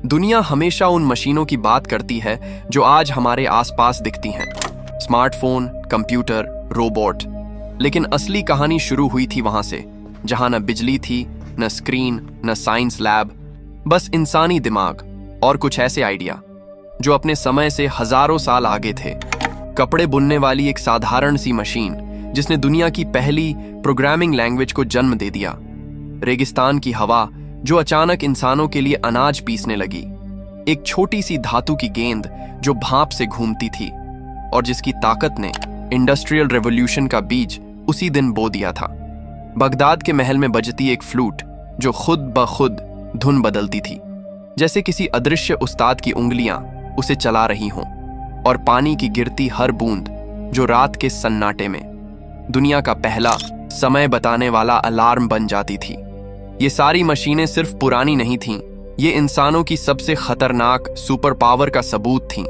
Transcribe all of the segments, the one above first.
दुनिया हमेशा उन मशीनों की बात करती है जो आज हमारे आसपास दिखती हैं। Smartphone, computer, robot. लेकिन असली कहानी शुरू हुई थी वहां से, जहां न बिजली थी, न स्क्रीन, न साइंस लैब, बस इंसानी दिमाग और कुछ ऐसे आइडिया जो अपने समय से हजारों साल आगे थे। कपड़े बुनने वाली एक साधारण सी मशीन जिसने दुनिया की पहली प्रोग्रामिंग लैंग्वेज को जन्म दे दिया। रेगिस्तान की हवा जो अचानक इंसानों के लिए अनाज पीसने लगी। एक छोटी सी धातु की गेंद जो भाप से घूमती थी और जिसकी ताकत ने इंडस्ट्रियल रेवोल्यूशन का बीज उसी दिन बो दिया था। बगदाद के महल में बजती एक फ्लूट जो खुद ब खुद धुन बदलती थी, जैसे किसी अदृश्य उस्ताद की उंगलियां उसे चला रही हों, और पानी की गिरती हर बूंद जो रात के सन्नाटे में दुनिया का पहला समय बताने वाला अलार्म बन जाती थी। ये सारी मशीनें सिर्फ पुरानी नहीं थीं, ये इंसानों की सबसे खतरनाक सुपर पावर का सबूत थीं।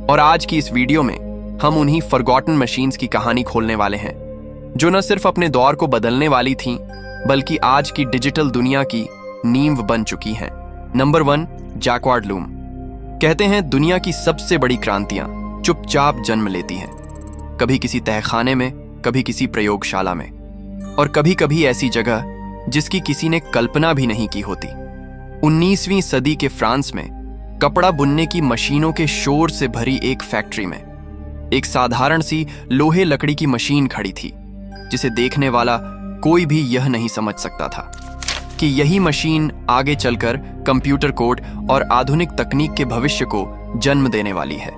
और आज की इस वीडियो में हम उन्हीं फॉरगॉटन मशीन्स की कहानी खोलने वाले हैं, जो न सिर्फ अपने दौर को बदलने वाली थीं, बल्कि आज की डिजिटल दुनिया की नींव बन चुकी हैं। Number 1, jacquard loom. कहते हैं दुनिया की सबसे बड़ी क्रांतियां चुपचाप जन्म लेती हैं, कभी किसी तहखाने में, कभी किसी प्रयोगशाला में, और कभी कभी ऐसी जगह जिसकी किसी ने कल्पना भी नहीं की होती। 19वीं सदी के फ्रांस में कपड़ा बुनने की मशीनों के शोर से भरी एक फैक्ट्री में एक साधारण सी लोहे लकड़ी की मशीन खड़ी थी, जिसे देखने वाला कोई भी यह नहीं समझ सकता था कि यही मशीन आगे चलकर कंप्यूटर कोड और आधुनिक तकनीक के भविष्य को जन्म देने वाली है।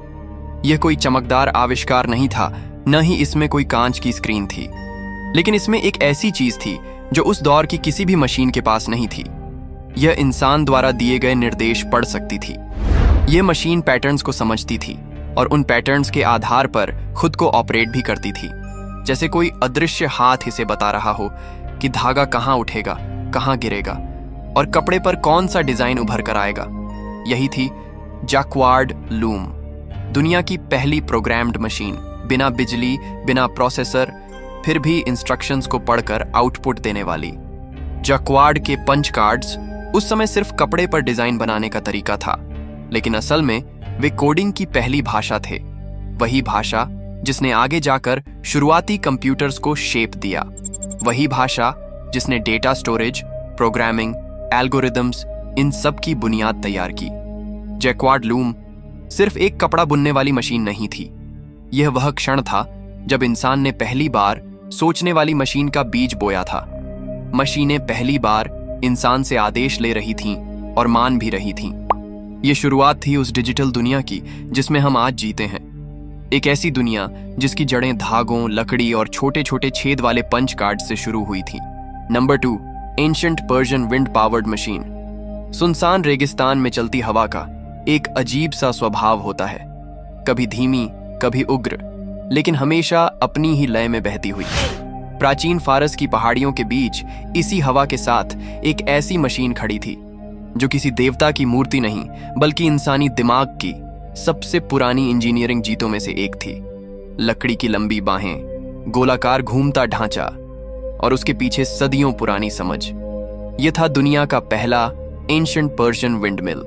यह कोई चमकदार आविष्कार नहीं था, न ही इसमें कोई कांच की स्क्रीन थी, लेकिन इसमें एक ऐसी चीज थी जो उस दौर की किसी भी मशीन के पास नहीं थी। यह इंसान द्वारा दिए गए निर्देश पढ़ सकती थी। यह मशीन पैटर्न्स को समझती थी और उन पैटर्न्स के आधार पर खुद को ऑपरेट भी करती थी, जैसे कोई अदृश्य हाथ इसे बता रहा हो कि धागा कहाँ उठेगा, कहाँ गिरेगा और कपड़े पर कौन सा डिजाइन उभर कर आएगा। यही थी जैक्वार्ड लूम, दुनिया की पहली प्रोग्राम्ड मशीन, बिना बिजली, बिना प्रोसेसर, फिर भी इंस्ट्रक्शंस को पढ़कर आउटपुट देने वाली। जैक्वार्ड के पंच कार्ड्स उस समय सिर्फ कपड़े पर डिजाइन बनाने का तरीका था, लेकिन असल में वे कोडिंग की पहली भाषा थे। वही भाषा जिसने आगे जाकर शुरुआती कंप्यूटर्स को शेप दिया, वही भाषा जिसने डेटा स्टोरेज, प्रोग्रामिंग, एल्गोरिदम्स, इन सब की बुनियाद तैयार की। जैक्वार्ड लूम सिर्फ एक कपड़ा बुनने वाली मशीन नहीं थी, यह वह क्षण था जब इंसान ने पहली बार सोचने वाली मशीन का बीज बोया था। मशीनें पहली बार इंसान से आदेश ले रही थीं और मान भी रही थीं। यह शुरुआत थी उस डिजिटल दुनिया की जिसमें हम आज जीते हैं, एक ऐसी दुनिया जिसकी जड़ें धागों, लकड़ी और छोटे छोटे छेद वाले पंच कार्ड से शुरू हुई थी। Number 2, ancient Persian wind powered machine. सुनसान रेगिस्तान में चलती हवा का एक अजीब सा स्वभाव होता है, कभी धीमी, कभी उग्र, लेकिन हमेशा अपनी ही लय में बहती हुई। प्राचीन फारस की पहाड़ियों के बीच इसी हवा के साथ एक ऐसी मशीन खड़ी थी जो किसी देवता की मूर्ति नहीं, बल्कि इंसानी दिमाग की सबसे पुरानी इंजीनियरिंग जीतों में से एक थी। लकड़ी की लंबी बाहें, गोलाकार घूमता ढांचा और उसके पीछे सदियों पुरानी समझ। यह था दुनिया का पहला एंशिएंट पर्शियन विंड मिल,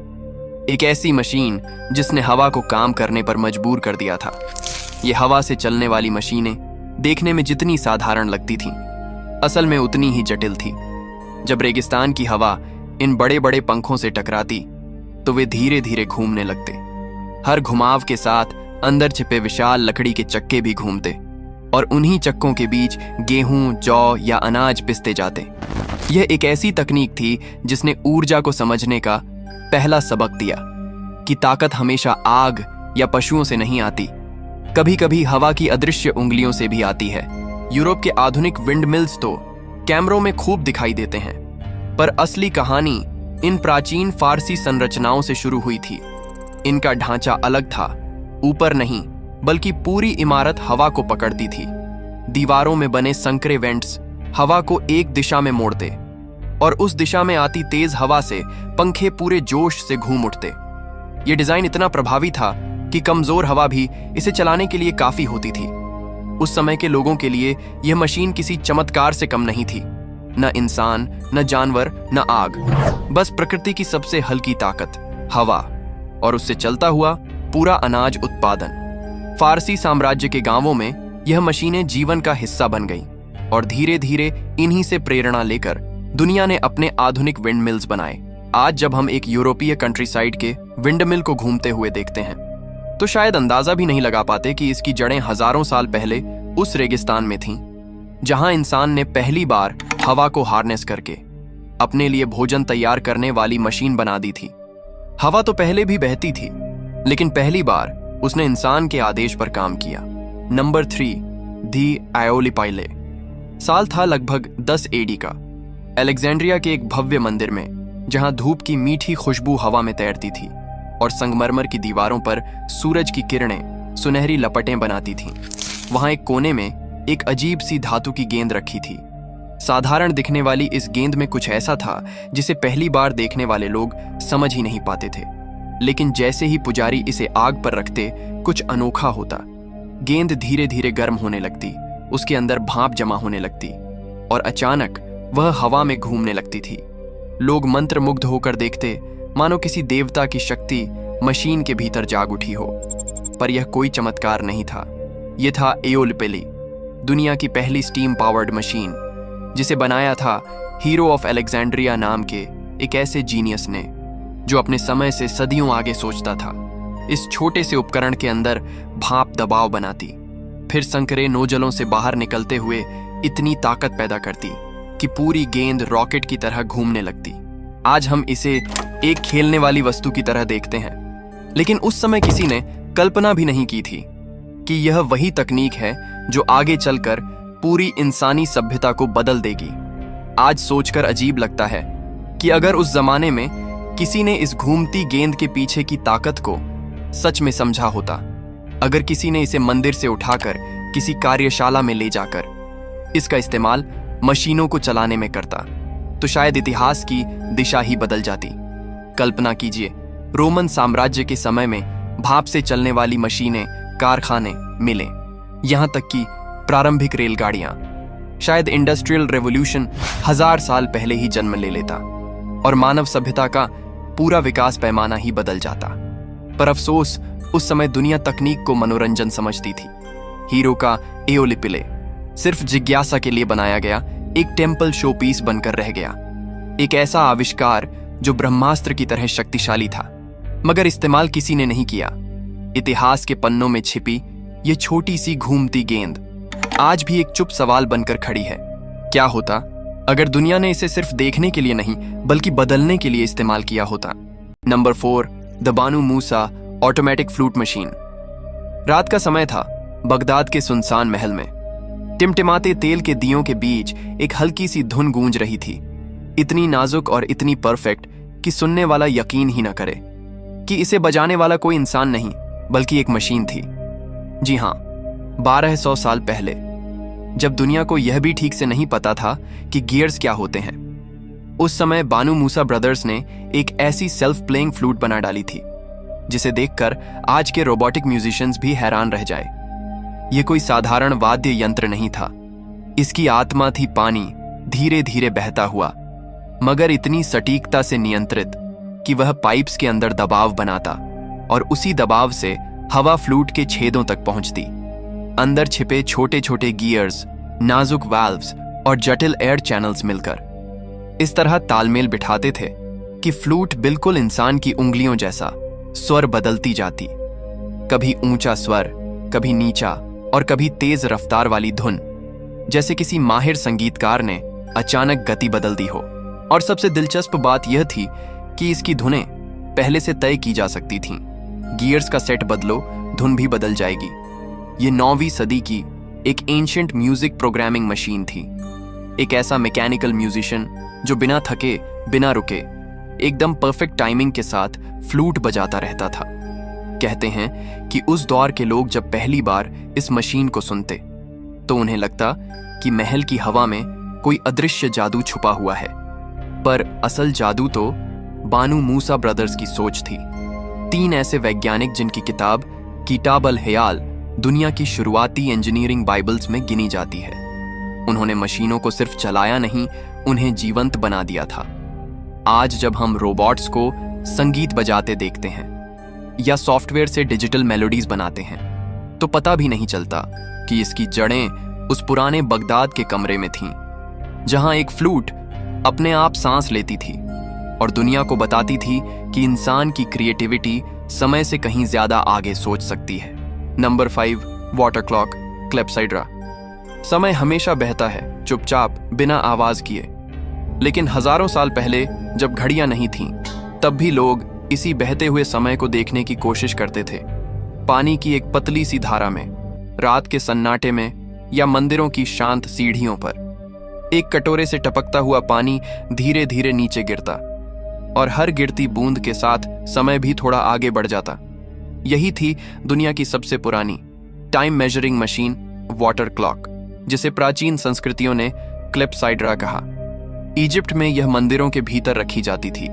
एक ऐसी मशीन जिसने हवा को काम करने पर मजबूर कर दिया था। ये हवा से चलने वाली मशीनें देखने में जितनी साधारण लगती थीं, असल में उतनी ही जटिल थी। जब रेगिस्तान की हवा इन बड़े बड़े पंखों से टकराती तो वे धीरे धीरे घूमने लगते। हर घुमाव के साथ अंदर छिपे विशाल लकड़ी के चक्के भी घूमते और उन्हीं चक्कों के बीच गेहूं, जौ या अनाज पिसते जाते। यह एक ऐसी तकनीक थी जिसने ऊर्जा को समझने का पहला सबक दिया कि ताकत हमेशा आग या पशुओं से नहीं आती, कभी कभी हवा की अदृश्य उंगलियों से भी आती है। यूरोप के आधुनिक विंड मिल्स तो कैमरों में खूब दिखाई देते हैं, पर असली कहानी इन प्राचीन फारसी संरचनाओं से शुरू हुई थी। इनका ढांचा अलग था, ऊपर नहीं बल्कि पूरी इमारत हवा को पकड़ती थी। दीवारों में बने संकरे वेंट्स हवा को एक दिशा में मोड़ते और उस दिशा में आती तेज हवा से पंखे पूरे जोश से घूम उठते। यह डिजाइन इतना प्रभावी था कि कमजोर हवा भी इसे चलाने के लिए काफी होती थी। उस समय के लोगों के लिए यह मशीन किसी चमत्कार से कम नहीं थी, न इंसान, न जानवर, न आग, बस प्रकृति की सबसे हल्की ताकत, हवा और उससे चलता हुआ पूरा अनाज उत्पादन। फारसी साम्राज्य के गांवों में यह मशीनें जीवन का हिस्सा बन गईं और धीरे धीरे इन्हीं से प्रेरणा लेकर दुनिया ने अपने आधुनिक विंड मिल्स बनाए। आज जब हम एक यूरोपीय कंट्रीसाइड के विंड मिल को घूमते हुए देखते हैं तो शायद अंदाजा भी नहीं लगा पाते कि इसकी जड़ें हजारों साल पहले उस रेगिस्तान में थीं, जहां इंसान ने पहली बार हवा को हार्नेस करके अपने लिए भोजन तैयार करने वाली मशीन बना दी थी। हवा तो पहले भी बहती थी, लेकिन पहली बार उसने इंसान के आदेश पर काम किया। नंबर 3, दी एओली पाइले। साल था लगभग 10 AD का। अलेक्जेंड्रिया के एक भव्य मंदिर में, जहां धूप की मीठी खुशबू हवा में तैरती थी और संगमरमर की दीवारों पर सूरज की किरणें सुनहरी लपटें बनाती थीं, वहां एक कोने में एक अजीब सी धातु की गेंद रखी थी। साधारण दिखने वाली इस गेंद में कुछ ऐसा था जिसे पहली बार देखने वाले लोग समझ ही नहीं पाते थे, लेकिन जैसे ही पुजारी इसे आग पर रखते कुछ अनोखा होता। गेंद धीरे धीरे गर्म होने लगती, उसके अंदर भाप जमा होने लगती और अचानक वह हवा में घूमने लगती थी। लोग मंत्रमुग्ध होकर देखते, मानो किसी देवता की शक्ति मशीन के भीतर जाग उठी हो। पर यह कोई चमत्कार नहीं था, यह था एओलिपली, दुनिया की पहली स्टीम पावर्ड मशीन, जिसे बनाया था हीरो ऑफ अलेक्जेंड्रिया नाम के एक ऐसे जीनियस ने जो अपने समय से सदियों आगे सोचता था। इस छोटे से उपकरण के अंदर भाप दबाव बनाती, फिर संकरे नोजलों से बाहर निकलते हुए इतनी ताकत पैदा करती कि पूरी गेंद रॉकेट की तरह घूमने लगती। आज हम इसे एक खेलने वाली वस्तु की तरह देखते हैं, लेकिन उस समय किसी ने कल्पना भी नहीं की थी कि यह वही तकनीक है जो आगे चलकर पूरी इंसानी सभ्यता को बदल देगी। आज सोचकर अजीब लगता है कि अगर उस जमाने में किसी ने इस घूमती गेंद के पीछे की ताकत को सच में समझा होता, अगर किसी ने इसे मंदिर से उठाकर किसी कार्यशाला में ले जाकर इसका इस्तेमाल मशीनों को चलाने में करता, तो शायद इतिहास की दिशा ही बदल जाती। कल्पना कीजिए, रोमन साम्राज्य के समय में भाप से चलने वाली मशीनें, कारखाने, मिलें, यहां तक कि प्रारंभिक रेलगाड़ियां, शायद इंडस्ट्रियल रेवोल्यूशन 1000 साल पहले ही जन्म ले लेता और मानव सभ्यता का पूरा विकास पैमाना ही बदल जाता। पर अफसोस, उस समय दुनिया तकनीक को मनोरंजन समझती थी। हीरो का एओलिपले सिर्फ जिज्ञासा के लिए बनाया गया एक टेम्पल शो पीस बनकर रह गया, एक ऐसा आविष्कार जो ब्रह्मास्त्र की तरह शक्तिशाली था, मगर इस्तेमाल किसी ने नहीं किया। इतिहास के पन्नों में छिपी ये छोटी सी घूमती गेंद आज भी एक चुप सवाल बनकर खड़ी है। क्या होता अगर दुनिया ने इसे सिर्फ देखने के लिए नहीं बल्कि बदलने के लिए इस्तेमाल किया होता? Number 4, the Banu Musa automatic flute machine. रात का समय था। बगदाद के सुनसान महल में टिमटिमाते तेल के दियों के बीच एक हल्की सी धुन गूंज रही थी, इतनी नाजुक और इतनी परफेक्ट कि सुनने वाला यकीन ही न करे कि इसे बजाने वाला कोई इंसान नहीं बल्कि एक मशीन थी। जी हाँ, 1200 साल पहले, जब दुनिया को यह भी ठीक से नहीं पता था कि गियर्स क्या होते हैं, उस समय बानू मूसा ब्रदर्स ने एक ऐसी सेल्फ प्लेइंग फ्लूट बना डाली थी जिसे देखकर आज के रोबोटिक म्यूजिशियंस भी हैरान रह जाए। यह कोई साधारण वाद्य यंत्र नहीं था, इसकी आत्मा थी पानी धीरे धीरे बहता हुआ, मगर इतनी सटीकता से नियंत्रित कि वह पाइप्स के अंदर दबाव बनाता और उसी दबाव से हवा फ्लूट के छेदों तक पहुंचती। अंदर छिपे छोटे छोटे गियर्स, नाजुक वाल्व्स और जटिल एयर चैनल्स मिलकर इस तरह तालमेल बिठाते थे कि फ्लूट बिल्कुल इंसान की उंगलियों जैसा स्वर बदलती जाती, कभी ऊंचा स्वर, कभी नीचा और कभी तेज रफ्तार वाली धुन, जैसे किसी माहिर संगीतकार ने अचानक गति बदल दी हो। और सबसे दिलचस्प बात यह थी कि इसकी धुनें पहले से तय की जा सकती थीं। गियर्स का सेट बदलो, धुन भी बदल जाएगी। ये 9वीं सदी की एक एंशिएंट म्यूजिक प्रोग्रामिंग मशीन थी, एक ऐसा मैकेनिकल म्यूजिशियन जो बिना थके, बिना रुके, एकदम परफेक्ट टाइमिंग के साथ फ्लूट बजाता रहता था। कहते हैं कि उस दौर के लोग जब पहली बार इस मशीन को सुनते तो उन्हें लगता कि महल की हवा में कोई अदृश्य जादू छुपा हुआ है, पर असल जादू तो बानू मूसा ब्रदर्स की सोच थी। 3 ऐसे वैज्ञानिक जिनकी किताब किताब अल हयाल दुनिया की शुरुआती इंजीनियरिंग बाइबल्स में गिनी जाती है। उन्होंने मशीनों को सिर्फ चलाया नहीं, उन्हें जीवंत बना दिया था। आज जब हम रोबोट्स को संगीत बजाते देखते हैं या सॉफ्टवेयर से डिजिटल मेलोडीज बनाते हैं, तो पता भी नहीं चलता कि इसकी जड़ें उस पुराने बगदाद के कमरे में थीं, जहां एक फ्लूट अपने आप सांस लेती थी और दुनिया को बताती थी कि इंसान की क्रिएटिविटी समय से कहीं ज्यादा आगे सोच सकती है। Number 5, water clock, clepsydra. समय हमेशा बहता है, चुपचाप, बिना आवाज किए। लेकिन हजारों साल पहले जब घड़ियां नहीं थीं, तब भी लोग इसी बहते हुए समय को देखने की कोशिश करते थे। पानी की एक पतली सी धारा में, रात के सन्नाटे में या मंदिरों की शांत सीढ़ियों पर एक कटोरे से टपकता हुआ पानी धीरे धीरे नीचे गिरता और हर गिरती बूंद के साथ समय भी थोड़ा आगे बढ़ जाता। यही थी दुनिया की सबसे पुरानी time measuring machine, water clock, जिसे प्राचीन संस्कृतियों ने क्लेप्साइड्रा कहा। इजिप्ट में यह मंदिरों के भीतर रखी जाती थी,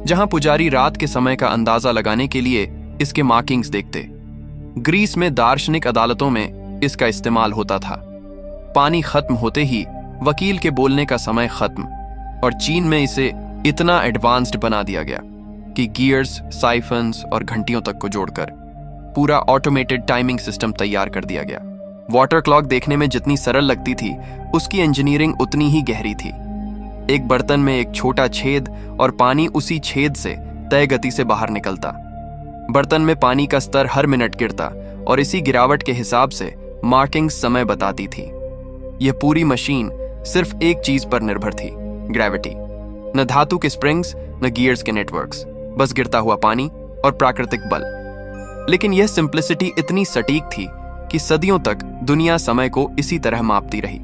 जहां पुजारी रात के समय का अंदाजा लगाने के लिए इसके मार्किंग्स देखते। ग्रीस में दार्शनिक अदालतों में इसका इस्तेमाल होता था। पानी खत्म होते ही वकील के बोलने का समय खत्म, और चीन में इसे इतना एडवांस्ड बना दिया गया कि गियर्स, साइफन्स और घंटियों तक को जोड़कर पूरा ऑटोमेटेड टाइमिंग सिस्टम तैयार कर दिया गया। वाटर क्लॉक देखने में जितनी सरल लगती थी, उसकी इंजीनियरिंग उतनी ही गहरी थी। एक बर्तन में एक छोटा छेद और पानी उसी छेद से तय गति से बाहर निकलता। बर्तन में पानी का स्तर हर मिनट गिरता और इसी गिरावट के हिसाब से मार्किंग्स समय बताती थी। यह पूरी मशीन सिर्फ एक चीज पर निर्भर थी, ग्रेविटी। न धातु के स्प्रिंग्स, न गियर्स के नेटवर्क्स, बस गिरता हुआ पानी और प्राकृतिक बल। लेकिन यह सिंप्लिसिटी इतनी सटीक थी कि सदियों तक दुनिया समय को इसी तरह मापती रही।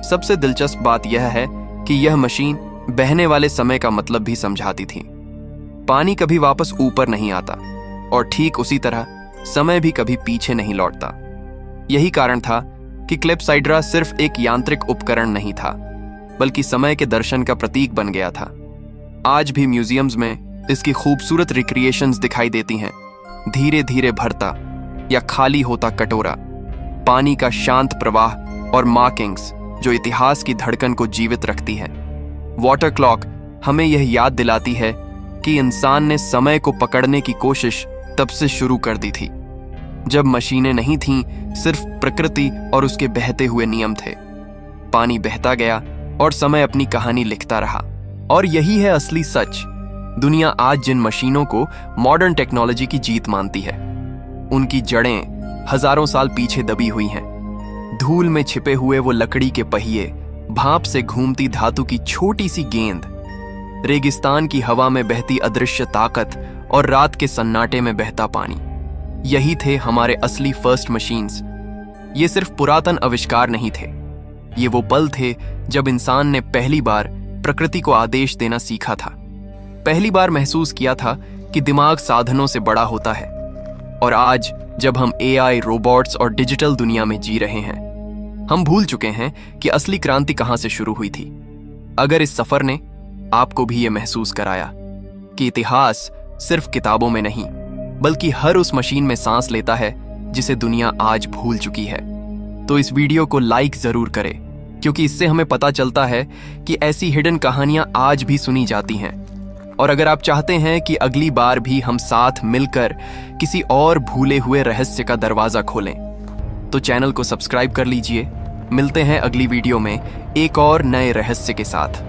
सबसे दिलचस्प बात यह है कि यह मशीन बहने वाले समय का मतलब भी समझाती थी। पानी कभी वापस ऊपर नहीं आता और ठीक उसी तरह समय भी कभी पीछे नहीं लौटता। यही कारण था कि क्लेप्साइड्रा सिर्फ एक यांत्रिक उपकरण नहीं था, बल्कि समय के दर्शन का प्रतीक बन गया था। आज भी म्यूजियम्स में इसकी खूबसूरत रिक्रिएशंस दिखाई देती हैं। धीरे धीरे भरता या खाली होता कटोरा, पानी का शांत प्रवाह और मार्किंग्स जो इतिहास की धड़कन को जीवित रखती है। वाटर क्लॉक हमें यह याद दिलाती है कि इंसान ने समय को पकड़ने की कोशिश तब से शुरू कर दी थी, जब मशीनें नहीं थीं, सिर्फ प्रकृति और उसके बहते हुए नियम थे। पानी बहता गया और समय अपनी कहानी लिखता रहा। और यही है असली सच। दुनिया आज जिन मशीनों को मॉडर्न टेक्नोलॉजी की जीत मानती है, उनकी जड़ें हजारों साल पीछे दबी हुई हैं। धूल में छिपे हुए वो लकड़ी के पहिए, भाप से घूमती धातु की छोटी सी गेंद, रेगिस्तान की हवा में बहती अदृश्य ताकत और रात के सन्नाटे में बहता पानी, यही थे हमारे असली फर्स्ट मशीन्स। ये सिर्फ पुरातन आविष्कार नहीं थे, ये वो पल थे जब इंसान ने पहली बार प्रकृति को आदेश देना सीखा था। पहली बार महसूस किया था कि दिमाग साधनों से बड़ा होता है। और आज जब हम AI, रोबोट्स और डिजिटल दुनिया में जी रहे हैं, हम भूल चुके हैं कि असली क्रांति कहां से शुरू हुई थी। अगर इस सफर ने आपको भी ये महसूस कराया कि इतिहास सिर्फ किताबों में नहीं, बल्कि हर उस मशीन में सांस लेता है जिसे दुनिया आज भूल चुकी है, तो इस वीडियो को लाइक जरूर करें, क्योंकि इससे हमें पता चलता है कि ऐसी हिडन कहानियां आज भी सुनी जाती हैं। और अगर आप चाहते हैं कि अगली बार भी हम साथ मिलकर किसी और भूले हुए रहस्य का दरवाजा खोलें, तो चैनल को सब्सक्राइब कर लीजिए। मिलते हैं अगली वीडियो में एक और नए रहस्य के साथ।